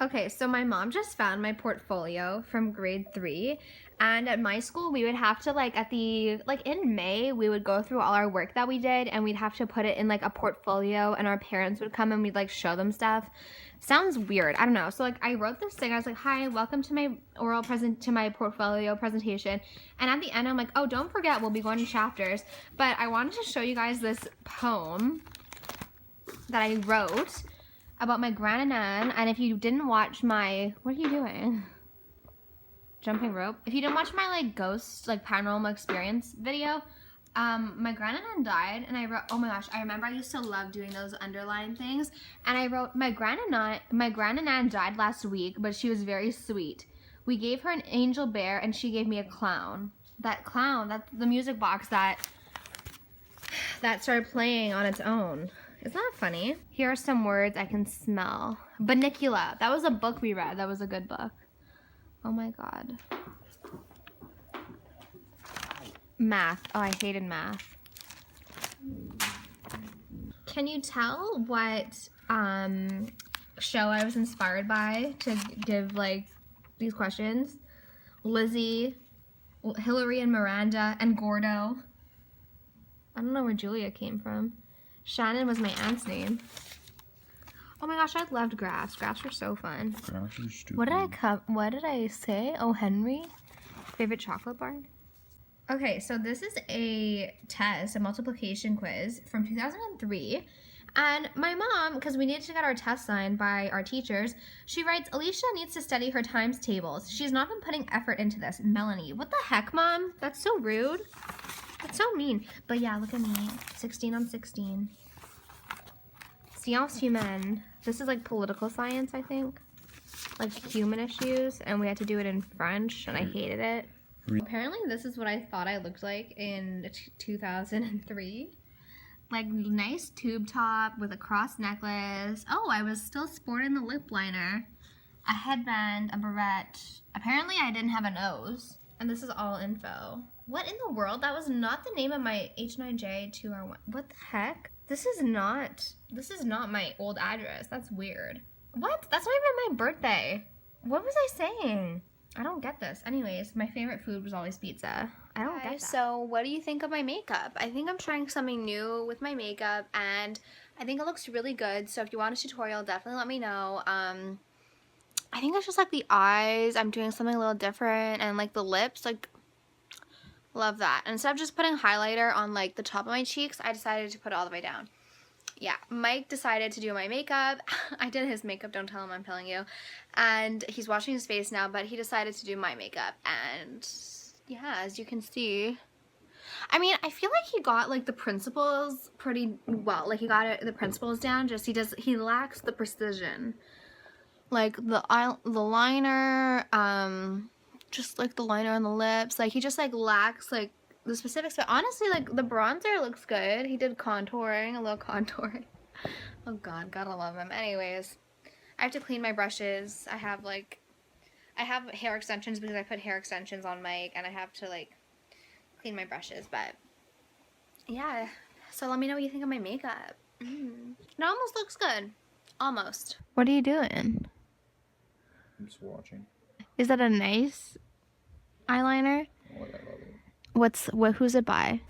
Okay, so my mom just found my portfolio from grade 3, and at my school we would have to in May we would go through all our work that we did, and we'd have to put it in like a portfolio, and our parents would come and we'd like show them stuff. Sounds weird, I don't know. So like I wrote this thing, I was like, hi, welcome to my my portfolio presentation, and at the end I'm like, oh, don't forget we'll be going to chapters. But I wanted to show you guys this poem that I wrote about my grandnan, and if you didn't watch my, what are you doing? Jumping rope? If you didn't watch my like ghost, like paranormal experience video, my grandnan died, and I wrote, oh my gosh, I remember I used to love doing those underline things, and I wrote, my grandnan died last week, but she was very sweet. We gave her an angel bear, and she gave me a clown. That clown, that's the music box that started playing on its own. Isn't that funny? Here are some words I can smell. Banicula. That was a book we read. That was a good book. Oh my god. Math. Oh, I hated math. Can you tell what show I was inspired by to give like these questions? Lizzie, Hillary and Miranda, and Gordo. I don't know where Julia came from. Shannon was my aunt's name. Oh my gosh, I loved graphs. Graphs were so fun. Graphs are stupid. What did I say? Oh, Henry? Favorite chocolate bar? Okay, so this is a test, a multiplication quiz from 2003. And my mom, because we needed to get our test signed by our teachers, she writes, Alicia needs to study her times tables. She's not been putting effort into this. Melanie. What the heck, Mom? That's so rude. That's so mean. But yeah, look at me. 16 on 16. Sciences humaines. This is like political science, I think. Like human issues. And we had to do it in French, and I hated it. Apparently this is what I thought I looked like in 2003. Like nice tube top with a cross necklace. Oh, I was still sporting the lip liner. A headband, a barrette. Apparently I didn't have a nose. And this is all info. What in the world? That was not the name of my H9J2R1. What the heck? This is not my old address. That's weird. What? That's not even my birthday. What was I saying? I don't get this. Anyways, my favorite food was always pizza. I don't get that. So what do you think of my makeup? I think I'm trying something new with my makeup, and I think it looks really good. So if you want a tutorial, definitely let me know. I think it's just like the eyes. I'm doing something a little different, and like the lips, like love that. And instead of just putting highlighter on like the top of my cheeks, I decided to put it all the way down. Yeah, Mike decided to do my makeup. I did his makeup, don't tell him I'm telling you. And he's washing his face now, but he decided to do my makeup. And yeah, as you can see, I mean, I feel like he got like the principles pretty well. Like he got the principles down, just he lacks the precision. Like the liner, just like the liner on the lips. Like he just like lacks like the specifics, but honestly, like the bronzer looks good. He did contouring, a little contouring. Oh god, gotta love him. Anyways, I have to clean my brushes. I have hair extensions because I put hair extensions on Mike, and I have to like clean my brushes. But yeah, so let me know what you think of my makeup. It almost looks good. Almost. What are you doing? I'm just watching. Is that a nice eyeliner? Oh, I love it. Who's it by?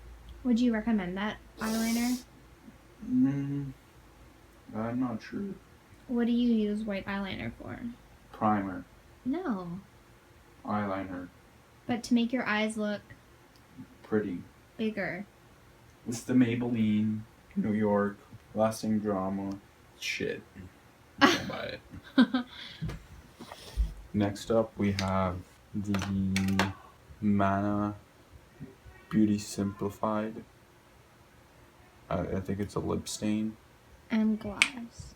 Would you recommend that eyeliner? I'm not sure. What do you use white eyeliner for? Primer. No. Eyeliner. But to make your eyes look Pretty. bigger. It's the Maybelline New York Lasting Drama. Shit. Don't buy it. Next up we have the Mana Beauty Simplified. I think it's a lip stain. And gloss.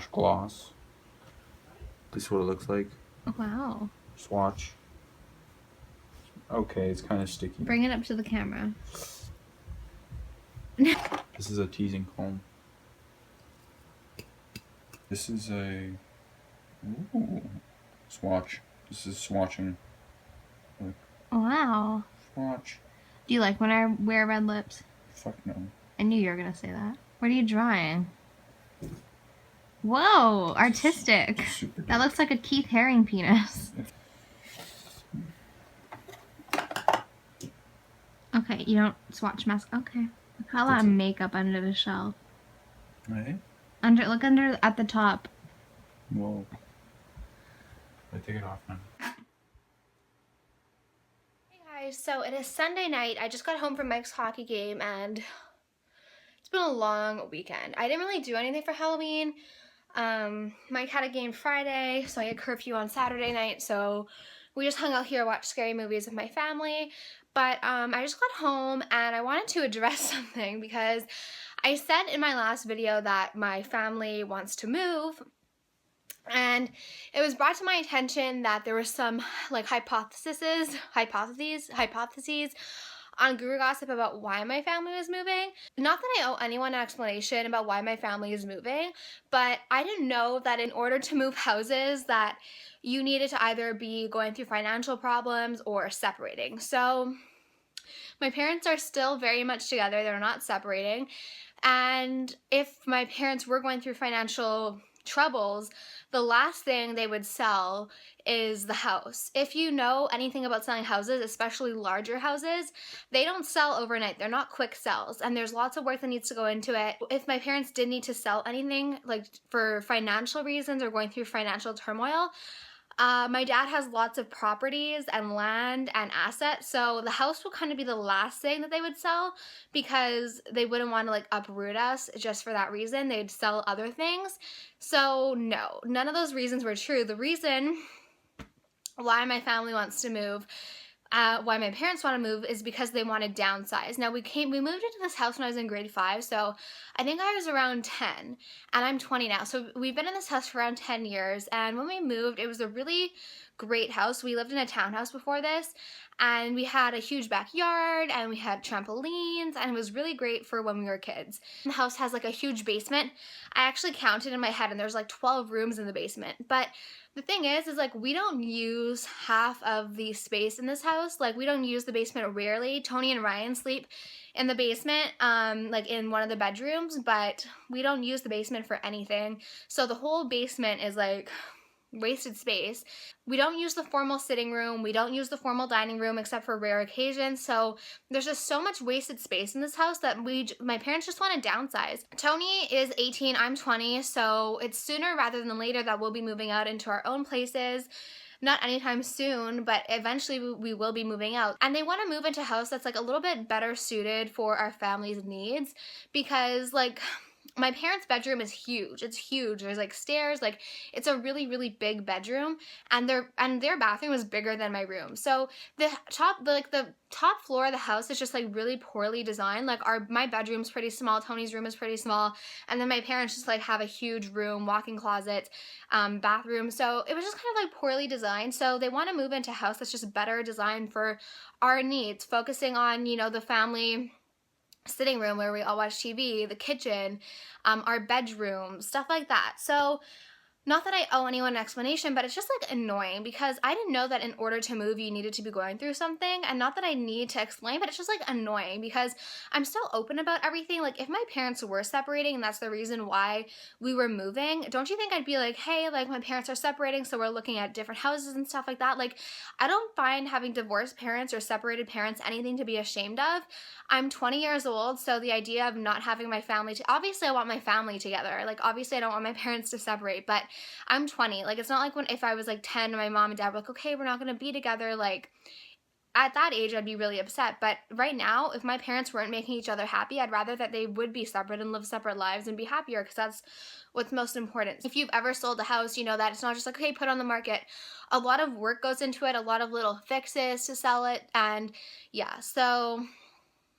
/ gloss. This is what it looks like. Wow. Swatch. Okay, it's kind of sticky. Bring it up to the camera. This is a teasing comb. This is a swatch. This is swatching. Look. Wow. Swatch. Do you like when I wear red lips? Fuck no. I knew you were gonna say that. What are you drawing? Whoa, artistic. Super That looks like a Keith Haring penis. Okay, you don't swatch mask. Okay. Look how a lot of makeup under the shelf. Right? Look under at the top. Whoa. I take it off now. Hey guys, so it is Sunday night. I just got home from Mike's hockey game and it's been a long weekend. I didn't really do anything for Halloween. Mike had a game Friday, so I had curfew on Saturday night, so we just hung out here, watched scary movies with my family. But I just got home and I wanted to address something because I said in my last video that my family wants to move, and it was brought to my attention that there was some like hypotheses on Guru Gossip about why my family was moving. Not that I owe anyone an explanation about why my family is moving, but I didn't know that in order to move houses that you needed to either be going through financial problems or separating. So my parents are still very much together. They're not separating. And if my parents were going through financial troubles, the last thing they would sell is the house. If you know anything about selling houses, especially larger houses, they don't sell overnight. They're not quick sells, and there's lots of work that needs to go into it. If my parents did need to sell anything, like for financial reasons or going through financial turmoil, my dad has lots of properties and land and assets, so the house would kind of be the last thing that they would sell because they wouldn't want to like uproot us just for that reason. They'd sell other things. So no, none of those reasons were true. The reason why my family wants to move, why my parents want to move, is because they want to downsize. Now we moved into this house when I was in grade 5, so I think I was around 10, and I'm 20 now. So we've been in this house for around 10 years, and when we moved, it was a really great house. We lived in a townhouse before this, and we had a huge backyard, and we had trampolines, and it was really great for when we were kids. The house has like a huge basement. I actually counted in my head, and there's like 12 rooms in the basement, but the thing is like we don't use half of the space in this house. Like we don't use the basement rarely. Tony and Ryan sleep in the basement, like in one of the bedrooms, but we don't use the basement for anything. So the whole basement is like wasted space. We don't use the formal sitting room. We don't use the formal dining room except for rare occasions. So there's just so much wasted space in this house that my parents just want to downsize. Tony is 18, I'm 20, so it's sooner rather than later that we'll be moving out into our own places. Not anytime soon, but eventually we will be moving out. And they want to move into a house that's like a little bit better suited for our family's needs, because like my parents' bedroom is huge. It's huge. There's like stairs. Like it's a really, really big bedroom, and their bathroom is bigger than my room. So the top floor of the house is just like really poorly designed. Like my bedroom's pretty small. Tony's room is pretty small, and then my parents just like have a huge room, walk-in closet, bathroom. So it was just kind of like poorly designed. So they want to move into a house that's just better designed for our needs, focusing on, you know, the family sitting room where we all watch TV, the kitchen, our bedroom, stuff like that. So not that I owe anyone an explanation, but it's just like annoying because I didn't know that in order to move you needed to be going through something, and not that I need to explain, but it's just like annoying because I'm so open about everything. Like if my parents were separating and that's the reason why we were moving, don't you think I'd be like, hey, like my parents are separating, so we're looking at different houses and stuff like that? Like I don't find having divorced parents or separated parents anything to be ashamed of. I'm 20 years old, so the idea of not having my family, obviously I want my family together. Like obviously I don't want my parents to separate, but I'm 20. Like it's not like if I was like 10 and my mom and dad were like, okay, we're not gonna be together. Like at that age I'd be really upset. But right now, if my parents weren't making each other happy, I'd rather that they would be separate and live separate lives and be happier, because that's what's most important. If you've ever sold a house, you know that it's not just like, okay, put it on the market. A lot of work goes into it, a lot of little fixes to sell it, and yeah, so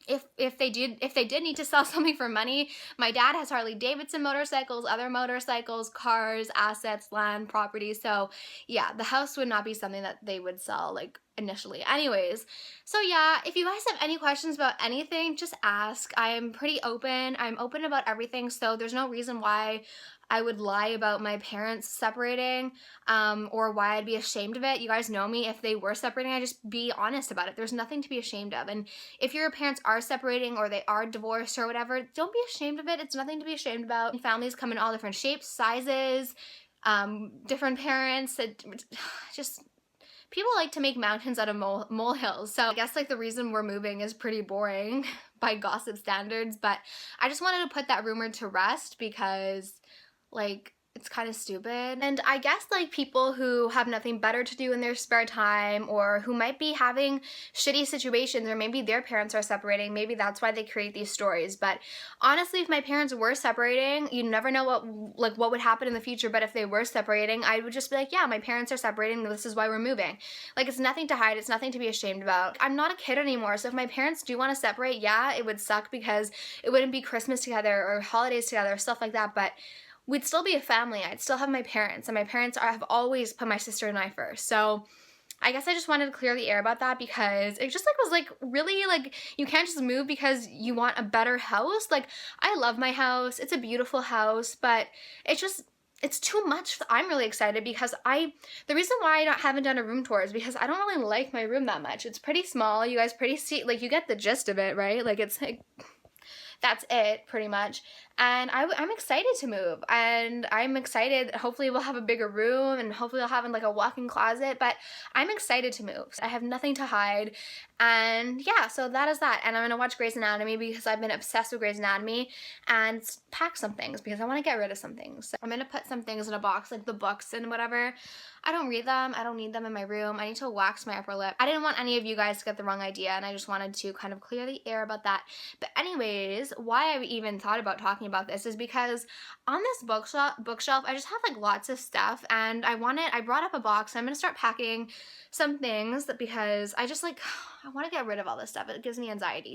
if they did need to sell something for money, my dad has Harley Davidson motorcycles, other motorcycles, cars, assets, land, property. So yeah, the house would not be something that they would sell like initially. Anyways, so yeah, if you guys have any questions about anything, just ask. I am pretty open. I'm open about everything, so there's no reason why I would lie about my parents separating, or why I'd be ashamed of it. You guys know me. If they were separating, I'd just be honest about it. There's nothing to be ashamed of. And if your parents are separating or they are divorced or whatever, don't be ashamed of it. It's nothing to be ashamed about. Families come in all different shapes, sizes, different parents. Just people like to make mountains out of molehills. So I guess like the reason we're moving is pretty boring by gossip standards, but I just wanted to put that rumor to rest because like it's kind of stupid. And I guess like people who have nothing better to do in their spare time, or who might be having shitty situations, or maybe their parents are separating, maybe that's why they create these stories. But honestly, if my parents were separating, you never know what would happen in the future. But if they were separating, I would just be like, yeah, my parents are separating, this is why we're moving. Like, it's nothing to hide, it's nothing to be ashamed about. I'm not a kid anymore, so if my parents do want to separate, yeah, it would suck because it wouldn't be Christmas together or holidays together or stuff like that, but we'd still be a family. I'd still have my parents, and my parents have always put my sister and I first. So I guess I just wanted to clear the air about that because it just was really you can't just move because you want a better house. Like, I love my house. It's a beautiful house, but it's too much. I'm really excited because the reason why I haven't done a room tour is because I don't really like my room that much. It's pretty small. You guys you get the gist of it, right? Like, it's like, that's it pretty much. And I'm excited to move, and I'm excited. Hopefully we'll have a bigger room, and hopefully I'll have like a walk-in closet, but I'm excited to move. I have nothing to hide, and yeah, so that is that. And I'm gonna watch Grey's Anatomy because I've been obsessed with Grey's Anatomy, and pack some things because I want to get rid of some things. So I'm gonna put some things in a box, like the books and whatever. I don't read them. I don't need them in my room. I need to wax my upper lip. I didn't want any of you guys to get the wrong idea, and I just wanted to kind of clear the air about that. But anyways, why I even thought about talking about this is because on this bookshelf I just have like lots of stuff, and I brought up a box, and I'm gonna start packing some things because I just I want to get rid of all this stuff. It gives me anxiety.